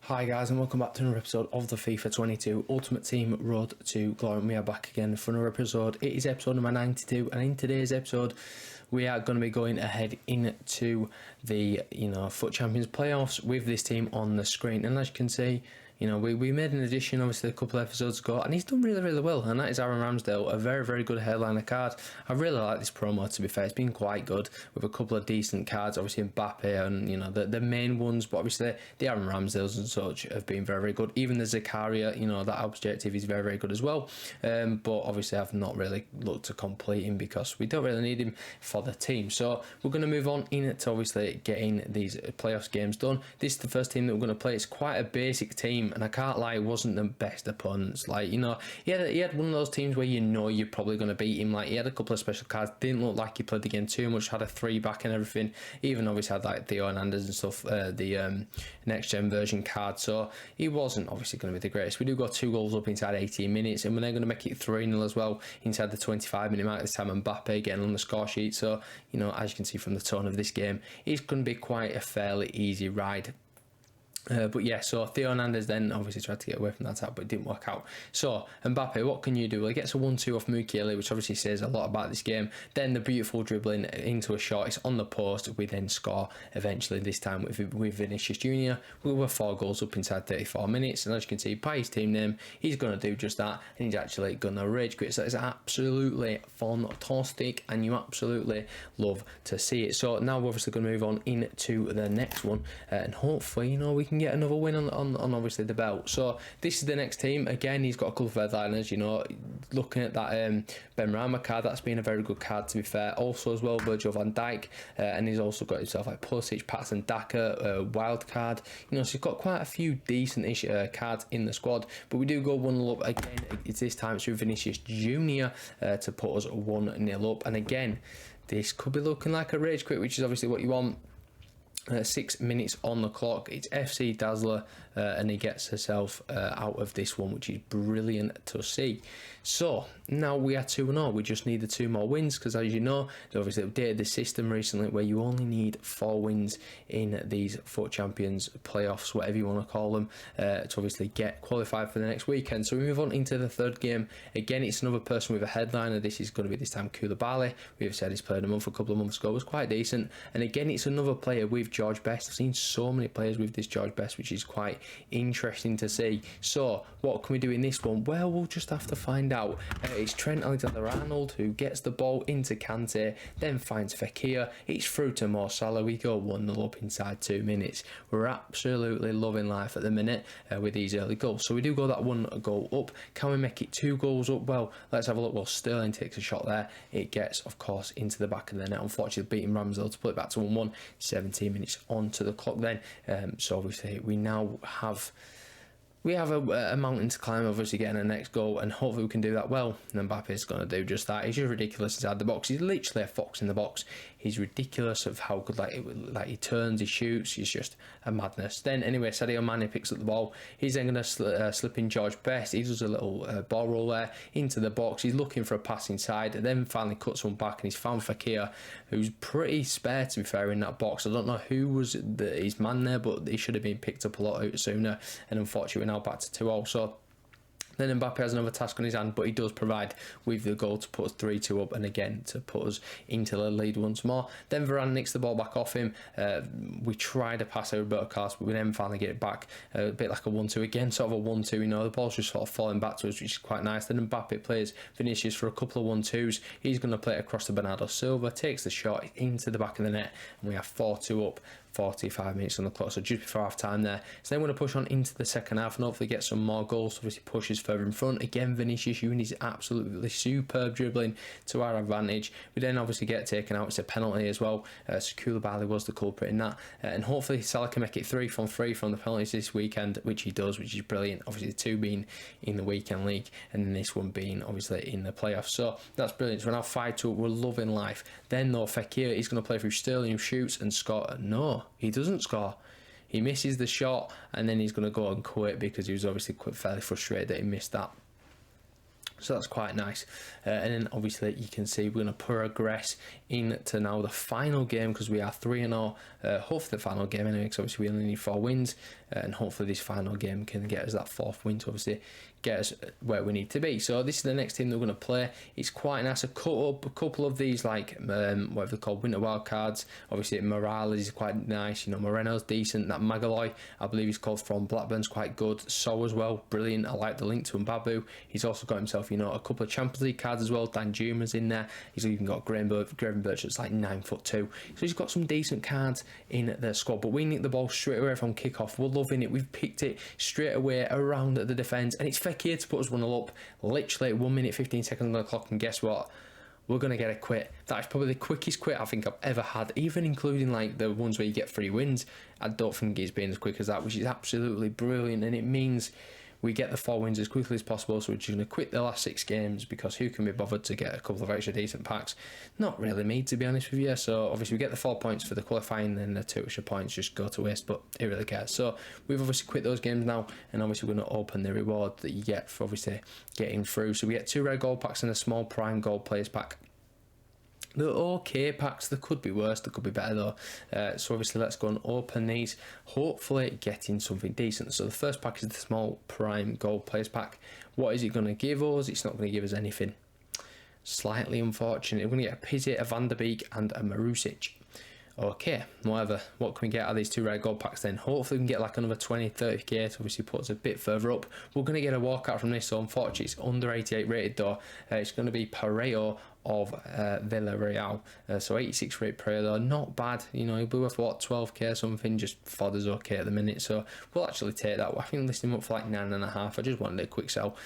Hi guys, and welcome back to another episode of the FIFA 22 Ultimate Team Road to Glory. We are back again for another episode. It is episode number 92, and in today's episode we are going to be going ahead into the FUT Champions playoffs with this team on the screen. And as you can see, we made an addition obviously a couple of episodes ago, and he's done really well, and that is Aaron Ramsdale, a very good headliner card. I really like this promo, to be fair. It's been quite good with a couple of decent cards, obviously Mbappe and the main ones, but obviously the Aaron Ramsdales and such have been very good. Even the Zakaria, that objective is very good as well, but obviously I've not really looked to complete him because we don't really need him for the team. So we're going to move on into obviously getting these playoffs games done. This is the first team that we're going to play. It's quite a basic team, and I can't lie, it wasn't the best opponents. Like, he had one of those teams where you're probably going to beat him. Like, he had a couple of special cards, didn't look like he played the game too much, had a 3 back and everything. Even obviously had like Theo Hernandez and stuff, the next gen version card. So he wasn't obviously going to be the greatest. We do got 2 goals up inside 18 minutes, and we're going to make it 3-0 as well inside the 25-minute mark. This time Mbappe getting on the score sheet. So as you can see from the tone of this game, it's going to be quite a fairly easy ride. But yeah, so Theo Hernandez then obviously tried to get away from that attack, but it didn't work out. So Mbappe, what can you do? Well, he gets a 1-2 off Mukiele, which obviously says a lot about this game. Then the beautiful dribbling into a shot, it's on the post. We then score eventually, this time with Vinicius Junior. We were 4 goals up inside 34 minutes, and as you can see by his team name, he's going to do just that, and he's actually going to rage quit. So it's absolutely fantastic, and you absolutely love to see it. So now we're obviously going to move on into the next one, and hopefully we can get another win on obviously the belt. So this is the next team. Again, he's got a couple of headliners. Looking at that Benrahma card, that's been a very good card, to be fair. Also as well, Virgil van Dijk, and he's also got himself like Pulisic, Patson Daka, wild card. So he's got quite a few decent-ish cards in the squad. But we do go 1-0 up again. It's this time it's with Vinicius Junior to put us 1-0 up. And again, this could be looking like a rage quit, which is obviously what you want. 6 minutes on the clock. It's FC Dazzler, and he gets herself out of this one, which is brilliant to see. So now we are 2-0. We just need the 2 more wins, because as you know, they obviously updated the system recently where you only need 4 wins in these FUT Champions playoffs, whatever you want to call them, to obviously get qualified for the next weekend. So we move on into the third game. Again, it's another person with a headliner. This is going to be this time Koulibaly. We've said he's played a couple of months ago, was quite decent. And again, it's another player with George Best. I've seen so many players with this George Best, which is quite interesting to see. So what can we do in this one? Well, we'll just have to find out. It's Trent Alexander-Arnold who gets the ball into Kante, then finds Fekir. It's through to Mo Salah. We go 1-0 up inside 2 minutes. We're absolutely loving life at the minute with these early goals. So we do go that 1 goal up. Can we make it 2 goals up? Well, let's have a look. Well, Sterling takes a shot there. It gets, of course, into the back of the net. Unfortunately, beating Ramsdale to put it back to 1-1. 17 minutes onto the clock then. So obviously we now have a mountain to climb, obviously getting the next goal, and hopefully we can do that well. And Mbappe is going to do just that. He's just ridiculous inside the box. He's literally a fox in the box. He's ridiculous of how good like he turns, he shoots. He's just a madness. Then anyway, Sadio Mane picks up the ball. He's then going to slip in George Best. He does a little ball roll there into the box. He's looking for a pass inside, and then finally cuts one back, and he's found Fekir, who's pretty spare, to be fair, in that box. I don't know who was his man there, but he should have been picked up a lot sooner, and unfortunately we're now back to 2-0. So then Mbappe has another task on his hand, but he does provide with the goal to put us 3-2 up, and again to put us into the lead once more. Then Varane nicks the ball back off him. We try to pass over Roberto Carlos, but we then finally get it back, a bit like a 1-2 again, sort of a 1-2. The ball's just sort of falling back to us, which is quite nice. Then Mbappe plays Vinicius for a couple of 1-2s. He's going to play it across to Bernardo Silva, takes the shot into the back of the net, and we are 4-2 up. 45 minutes on the clock, so just before half time there. So then we're going to push on into the second half and hopefully get some more goals. Obviously pushes further in front. Again, Vinicius using his absolutely superb dribbling to our advantage. We then obviously get taken out. It's a penalty as well. So Koulibaly was the culprit in that. And hopefully Salah can make it 3 from 3 from the penalties this weekend, which he does, which is brilliant. Obviously the 2 being in the weekend league, and then this one being obviously in the playoffs. So that's brilliant. So we're now 5-2. We're loving life. Then though, Fekir is going to play through Sterling, who shoots and scores. No, he doesn't score. He misses the shot, and then he's going to go and quit because he was obviously quite fairly frustrated that he missed that. So that's quite nice. And then obviously you can see we're going to progress into now the final game, because we are 3-0. Hopefully the final game anyway, because obviously we only need 4 wins. And hopefully this final game can get us that 4th win to obviously get us where we need to be. So this is the next team that we're going to play. It's quite nice. A couple of these, like whatever they're called, winter wild cards. Obviously Morales is quite nice. You know, Moreno's decent. That Magaloi, I believe he's called from Blackburn's quite good. So as well, brilliant. I like the link to Mbabu. He's also got himself, you know, a couple of Champions League cards as well. Dan Juma's in there. He's even got Graham Birch that's like 9'2". So he's got some decent cards in the squad. But we nick the ball straight away from kickoff. We're loving it. We've picked it straight away around the defence, and it's Fekir to put us 1-0 up. Literally 1 minute 15 seconds on the clock, and guess what? We're going to get a quit. That is probably the quickest quit I think I've ever had, even including like the ones where you get 3 wins. I don't think it's been as quick as that, which is absolutely brilliant, and it means we get the 4 wins as quickly as possible. So we're just going to quit the last 6 games, because who can be bothered to get a couple of extra decent packs? Not really me, to be honest with you. So obviously we get the 4 points for the qualifying, and the 2 extra points just go to waste, but who really cares? So we've obviously quit those games now, and obviously we're going to open the reward that you get for obviously getting through. So we get 2 rare gold packs and a small prime gold players pack. They're okay packs. They could be worse, they could be better though. So obviously let's go and open these, hopefully getting something decent. So the first pack is the small prime gold players pack. What is it going to give us? It's not going to give us anything. Slightly unfortunate. We're going to get a Pizzi, a Van der Beek and a Marusic. Okay, whatever. What can we get out of these 2 rare gold packs then? Hopefully we can get like another 20-30k to obviously put us a bit further up. We're going to get a walkout from this, so unfortunately it's under 88 rated though. It's going to be Pareo of Villarreal. So 86 rate Pareo, not bad. You know, he'll be worth what, 12k or something, just fodder's okay at the minute. So we'll actually take that. I think listing him up for like 9.5. I just wanted a quick sell,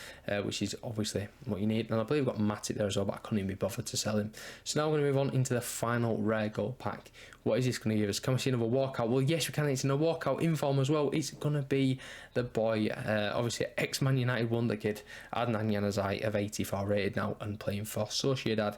which is obviously what you need. And I believe we've got Matic there as well, but I couldn't even be bothered to sell him. So now we're going to move on into the final rare gold pack. What is this going to give us? Can we see another walkout? Well, yes, we can. It's in a walkout inform as well. It's going to be the boy, obviously ex-Man United wonder kid, Adnan Januzaj of 84 rated now and playing for Sociedad.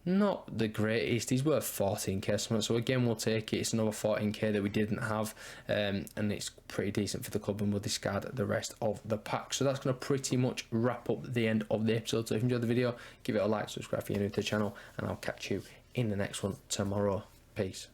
Not the greatest. He's worth 14k, so again we'll take it. It's another 14k that we didn't have, and it's pretty decent for the club, and we'll discard the rest of the pack. So that's going to pretty much wrap up the end of the episode. So if you enjoyed the video, give it a like, subscribe if you're new to the channel, and I'll catch you in the next one tomorrow. Peace.